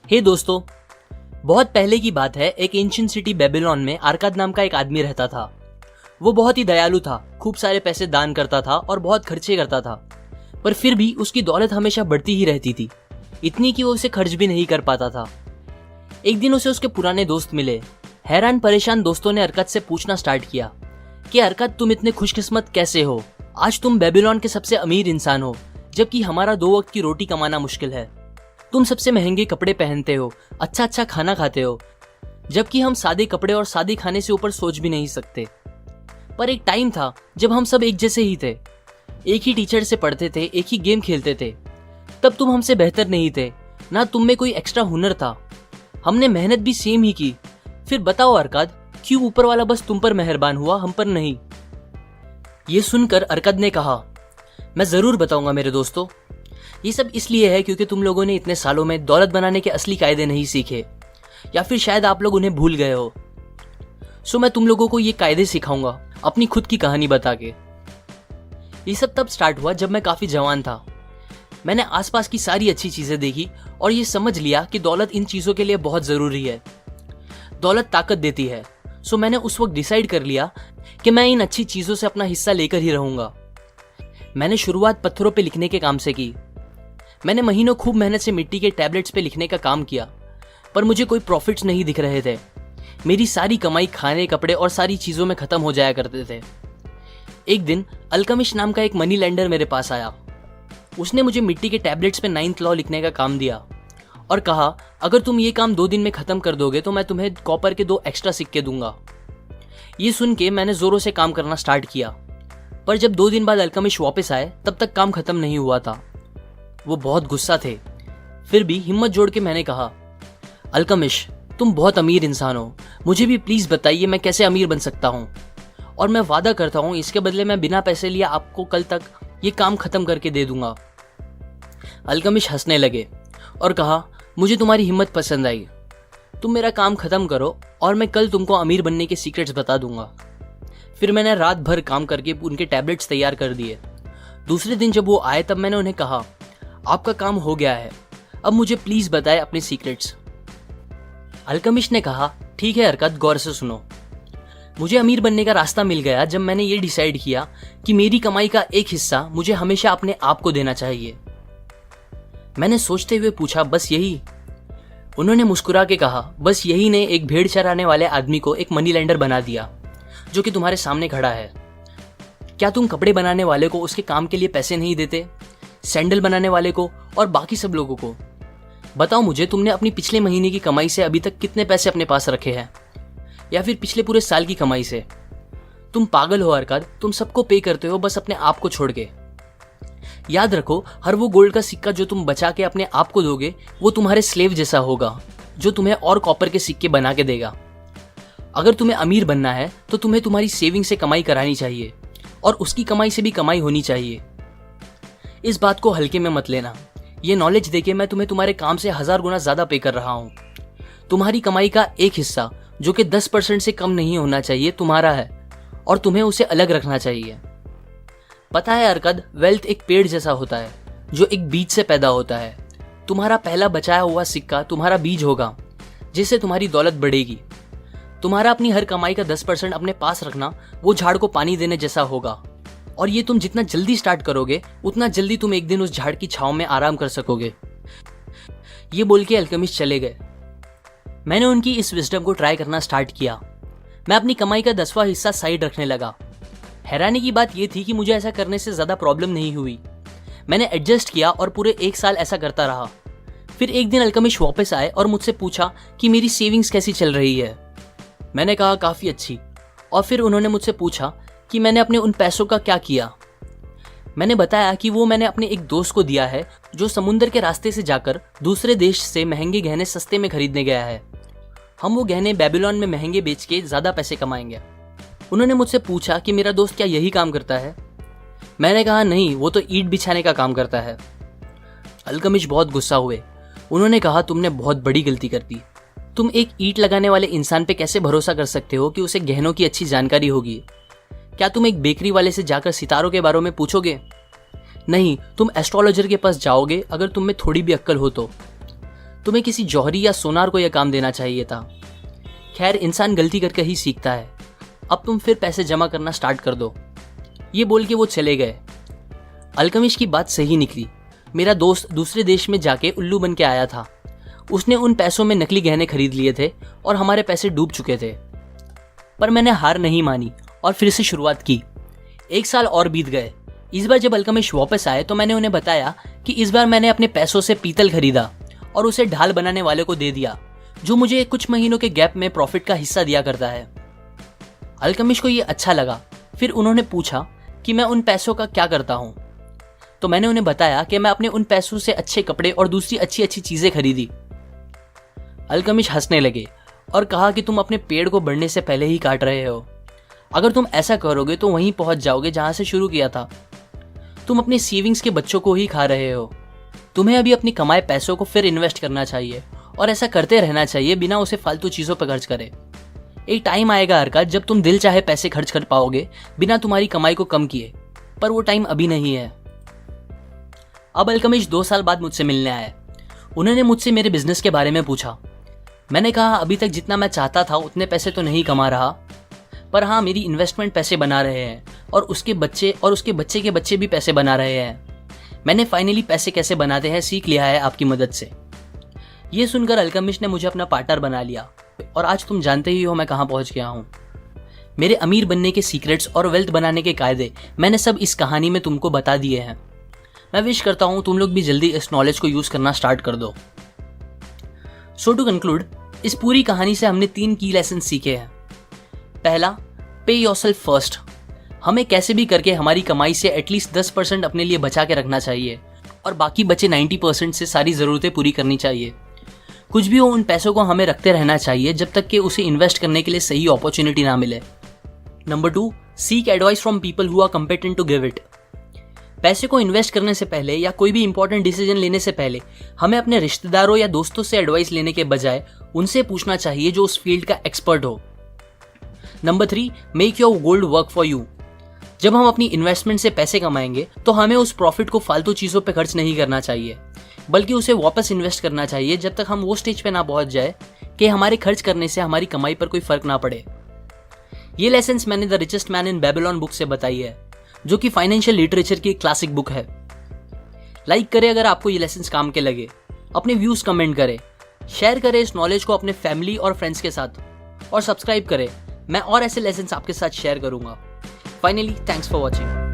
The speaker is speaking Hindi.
हे दोस्तों, बहुत पहले की बात है। एक एंशिएंट सिटी बेबीलोन में अरकाद नाम का एक आदमी रहता था। वो बहुत ही दयालु था, खूब सारे पैसे दान करता था और बहुत खर्चे करता था, पर फिर भी उसकी दौलत हमेशा बढ़ती ही रहती थी, इतनी कि वो उसे खर्च भी नहीं कर पाता था। एक दिन उसे उसके पुराने दोस्त मिले। हैरान परेशान दोस्तों ने अरकाद से पूछना स्टार्ट किया कि अरकाद, तुम इतने खुशकिस्मत कैसे हो? आज तुम बेबीलोन के सबसे अमीर इंसान हो, जबकि हमारा 2 वक्त की रोटी कमाना मुश्किल है। तुम सबसे महंगे कपड़े पहनते हो, अच्छा अच्छा खाना खाते हो, जबकि हम सादे कपड़े और सादे खाने से ऊपर सोच भी नहीं सकते। पर एक टाइम था जब हम सब एक जैसे ही थे, एक ही टीचर से पढ़ते थे, एक ही गेम खेलते थे। तब तुम हमसे बेहतर नहीं थे, ना तुम में कोई एक्स्ट्रा हुनर था। हमने मेहनत भी सेम ही की। फिर बताओ अरकाद, क्यों ऊपर वाला बस तुम पर मेहरबान हुआ, हम पर नहीं? ये सुनकर अरकाद ने कहा, मैं जरूर बताऊंगा मेरे दोस्तों। ये सब इसलिए है क्योंकि तुम लोगों ने इतने सालों में दौलत बनाने के असली कायदे नहीं सीखे, या फिर शायद आप लोग उन्हें भूल गए हो। सो मैं तुम लोगों को ये कायदे सिखाऊंगा अपनी खुद की कहानी बता के। ये सब तब स्टार्ट हुआ जब मैं काफी जवान था। मैंने आसपास की सारी अच्छी चीजें देखी और ये समझ लिया कि दौलत इन चीजों के लिए बहुत जरूरी है। दौलत ताकत देती है। सो मैंने उस वक्त डिसाइड कर लिया कि मैं इन अच्छी चीजों से अपना हिस्सा लेकर ही रहूंगा। मैंने शुरुआत पत्थरों पे लिखने के काम से की। मैंने महीनों खूब मेहनत से मिट्टी के टैबलेट्स पे लिखने का काम किया, पर मुझे कोई प्रॉफिट्स नहीं दिख रहे थे। मेरी सारी कमाई खाने, कपड़े और सारी चीजों में खत्म हो जाया करते थे। एक दिन अल्केमिस्ट नाम का एक मनी लेंडर मेरे पास आया। उसने मुझे मिट्टी के टैबलेट्स पे 9th लॉ लिखने का काम दिया और कहा, अगर तुम ये काम 2 दिन में खत्म कर दोगे तो मैं तुम्हें कॉपर के 2 एक्स्ट्रा सिक्के दूंगा। ये सुन के मैंने जोरों से काम करना स्टार्ट किया, पर जब 2 दिन बाद अल्केमिस्ट वापस आए तब तक काम खत्म नहीं हुआ था। वो बहुत गुस्सा थे। फिर भी हिम्मत जोड़ के मैंने कहा, अल्केमिस्ट, तुम बहुत अमीर इंसान हो, मुझे भी प्लीज बताइए मैं कैसे अमीर बन सकता हूँ, और मैं वादा करता हूँ इसके बदले मैं बिना पैसे लिए आपको कल तक ये काम खत्म करके दे दूंगा। अल्केमिस्ट हंसने लगे और कहा, मुझे तुम्हारी हिम्मत पसंद आई। तुम मेरा काम खत्म करो और मैं कल तुमको अमीर बनने के सीक्रेट्स बता दूंगा। फिर मैंने रात भर काम करके उनके टैबलेट्स तैयार कर दिए। दूसरे दिन जब वो आए तब मैंने उन्हें कहा, आपका काम हो गया है, अब मुझे प्लीज बताएं अपने सीक्रेट्स। अल्केमिस्ट ने कहा, ठीक है अरकाद, गौर से सुनो। मुझे अमीर बनने का रास्ता मिल गया जब मैंने ये डिसाइड किया कि मेरी कमाई का एक हिस्सा मुझे हमेशा अपने आप को देना चाहिए। मैंने सोचते हुए पूछा, बस यही? उन्होंने मुस्कुरा के कहा, बस यही ने एक भेड़ चराने वाले आदमी को एक मनी लेंडर बना दिया, जो कि तुम्हारे सामने खड़ा है। क्या तुम कपड़े बनाने वाले को उसके काम के लिए पैसे नहीं देते, सैंडल बनाने वाले को और बाकी सब लोगों को? बताओ मुझे, तुमने अपनी पिछले महीने की कमाई से अभी तक कितने पैसे अपने पास रखे हैं, या फिर पिछले पूरे साल की कमाई से? तुम पागल हो अरकाद, तुम सबको पे करते हो बस अपने आप को छोड़ के। याद रखो, हर वो गोल्ड का सिक्का जो तुम बचा के अपने आप को दोगे वो तुम्हारे स्लेव जैसा होगा, जो तुम्हें और कॉपर के सिक्के बना के देगा। अगर तुम्हें अमीर बनना है तो तुम्हें तुम्हारी सेविंग से कमाई करानी चाहिए और उसकी कमाई से भी कमाई होनी चाहिए। इस बात को हल्के में मत लेना। ये नॉलेज देके मैं तुम्हें तुम्हारे काम से 1000 गुना ज्यादा पे कर रहा हूँ। तुम्हारी कमाई का एक हिस्सा, जो कि 10% से कम नहीं होना चाहिए, तुम्हारा है और तुम्हें उसे अलग रखना चाहिए। पता है अरकाद, वेल्थ एक पेड़ जैसा होता है जो एक बीज से पैदा होता है। तुम्हारा पहला बचाया हुआ सिक्का तुम्हारा बीज होगा, जिससे तुम्हारी दौलत बढ़ेगी। तुम्हारा अपनी हर कमाई का 10% अपने पास रखना वो झाड़ को पानी देने जैसा होगा, और ये तुम जितना जल्दी स्टार्ट करोगे उतना जल्दी तुम एक दिन उस झाड़ की छांव में आराम कर सकोगे। ये बोल के अल्केमिस्ट चले गए। मैंने उनकी इस विजडम को ट्राई करना स्टार्ट किया। मैं अपनी कमाई का 10वां हिस्सा साइड रखने लगा। हैरानी की बात यह थी कि मुझे ऐसा करने से ज्यादा प्रॉब्लम नहीं हुई। मैंने एडजस्ट किया और पूरे 1 साल ऐसा करता रहा। फिर एक दिन अल्केमिस्ट वापस आए और मुझसे पूछा कि मेरी सेविंग्स कैसी चल रही है। मैंने कहा, काफी अच्छी। और फिर उन्होंने मुझसे पूछा कि मैंने अपने उन पैसों का क्या किया। मैंने बताया कि वो मैंने अपने एक दोस्त को दिया है जो समुद्र के रास्ते से जाकर दूसरे देश से महंगे गहने सस्ते में खरीदने गया है। हम वो गहने बेबीलोन में महंगे बेच के ज्यादा पैसे कमाएंगे। उन्होंने मुझसे पूछा कि मेरा दोस्त क्या यही काम करता है। मैंने कहा, नहीं, वो तो ईंट बिछाने का काम करता है। अल्केमिस्ट बहुत गुस्सा हुए। उन्होंने कहा, तुमने बहुत बड़ी गलती कर दी। तुम एक ईंट लगाने वाले इंसान पे कैसे भरोसा कर सकते हो कि उसे गहनों की अच्छी जानकारी होगी? क्या तुम एक बेकरी वाले से जाकर सितारों के बारे में पूछोगे? नहीं, तुम एस्ट्रोलॉजर के पास जाओगे अगर तुम में थोड़ी भी अक्ल हो तो। तुम्हें किसी जौहरी या सोनार को यह काम देना चाहिए था। खैर, इंसान गलती करके ही सीखता है। अब तुम फिर पैसे जमा करना स्टार्ट कर दो। ये बोल के वो चले गए। अल्केमिस्ट की बात सही निकली। मेरा दोस्त दूसरे देश में जाके उल्लू बन के आया था। उसने उन पैसों में नकली गहने खरीद लिए थे और हमारे पैसे डूब चुके थे। पर मैंने हार नहीं मानी और फिर से शुरुआत की। 1 साल और बीत गए। इस बार जब अल्केमिस्ट वापस आए तो मैंने उन्हें बताया कि इस बार मैंने अपने पैसों से पीतल खरीदा और उसे ढाल बनाने वाले को दे दिया, जो मुझे कुछ महीनों के गैप में प्रॉफिट का हिस्सा दिया करता है। अल्केमिस्ट को ये अच्छा लगा। फिर उन्होंने पूछा कि मैं उन पैसों का क्या करता हूँ। तो मैंने उन्हें बताया कि मैं अपने उन पैसों से अच्छे कपड़े और दूसरी अच्छी अच्छी चीजें खरीदी। अल्केमिस्ट हंसने लगे और कहा कि तुम अपने पेड़ को बढ़ने से पहले ही काट रहे हो। अगर तुम ऐसा करोगे तो वहीं पहुंच जाओगे जहां से शुरू किया था। तुम अपने सेविंग्स के बच्चों को ही खा रहे हो। तुम्हें अभी अपनी कमाए पैसों को फिर इन्वेस्ट करना चाहिए और ऐसा करते रहना चाहिए बिना उसे फालतू चीजों पर खर्च करे। एक टाइम आएगा अरकाद जब तुम दिल चाहे पैसे खर्च कर पाओगे बिना तुम्हारी कमाई को कम किए, पर वो टाइम अभी नहीं है। अब अल्केमिस्ट 2 साल बाद मुझसे मिलने आए। उन्होंने मुझसे मेरे बिजनेस के बारे में पूछा। मैंने कहा अभी तक जितना मैं चाहता था उतने पैसे तो नहीं कमा रहा, पर हाँ, मेरी इन्वेस्टमेंट पैसे बना रहे हैं और उसके बच्चे के बच्चे भी पैसे बना रहे हैं। मैंने फाइनली पैसे कैसे बनाते हैं सीख लिया है आपकी मदद से। ये सुनकर अल्केमिस्ट ने मुझे अपना पार्टनर बना लिया और आज तुम जानते ही हो मैं कहाँ पहुंच गया हूँ। मेरे अमीर बनने के सीक्रेट्स और वेल्थ बनाने के कायदे मैंने सब इस कहानी में तुमको बता दिए हैं। मैं विश करता हूँ तुम लोग भी जल्दी इस नॉलेज को यूज करना स्टार्ट कर दो। सो टू कंक्लूड, इस पूरी कहानी से हमने 3 की लेसन सीखे हैं। पहला, पे योरसेल्फ फर्स्ट। हमें कैसे भी करके हमारी कमाई से एटलीस्ट 10% अपने लिए बचा के रखना चाहिए और बाकी बचे 90% से सारी ज़रूरतें पूरी करनी चाहिए। कुछ भी हो, उन पैसों को हमें रखते रहना चाहिए जब तक कि उसे इन्वेस्ट करने के लिए सही अपॉर्चुनिटी ना मिले। Number 2, seek advice from people who are competent to give it. पैसे को इन्वेस्ट करने से पहले या कोई भी इंपॉर्टेंट डिसीजन लेने से पहले हमें अपने रिश्तेदारों या दोस्तों से एडवाइस लेने के बजाय उनसे पूछना चाहिए जो उस फील्ड का एक्सपर्ट हो। Number 3, make your gold work for you. जब हम अपनी इन्वेस्टमेंट से पैसे कमाएंगे तो हमें उस प्रॉफिट को फालतू चीजों पे खर्च नहीं करना चाहिए, बल्कि उसे वापस इन्वेस्ट करना चाहिए जब तक हम वो स्टेज पे ना पहुंच जाए कि हमारे खर्च करने से हमारी कमाई पर कोई फर्क ना पड़े। ये लेसन्स मैंने the richest man in Babylon book से बताई है, जो कि फाइनेंशियल लिटरेचर की एक क्लासिक बुक है। लाइक करें अगर आपको ये लेसन्स काम के लगे, अपने व्यूज कमेंट करें, शेयर करें इस नॉलेज को अपने फैमिली और फ्रेंड्स के साथ, और सब्सक्राइब करें। मैं और ऐसे लेसन्स आपके साथ शेयर करूंगा। Finally, thanks for watching.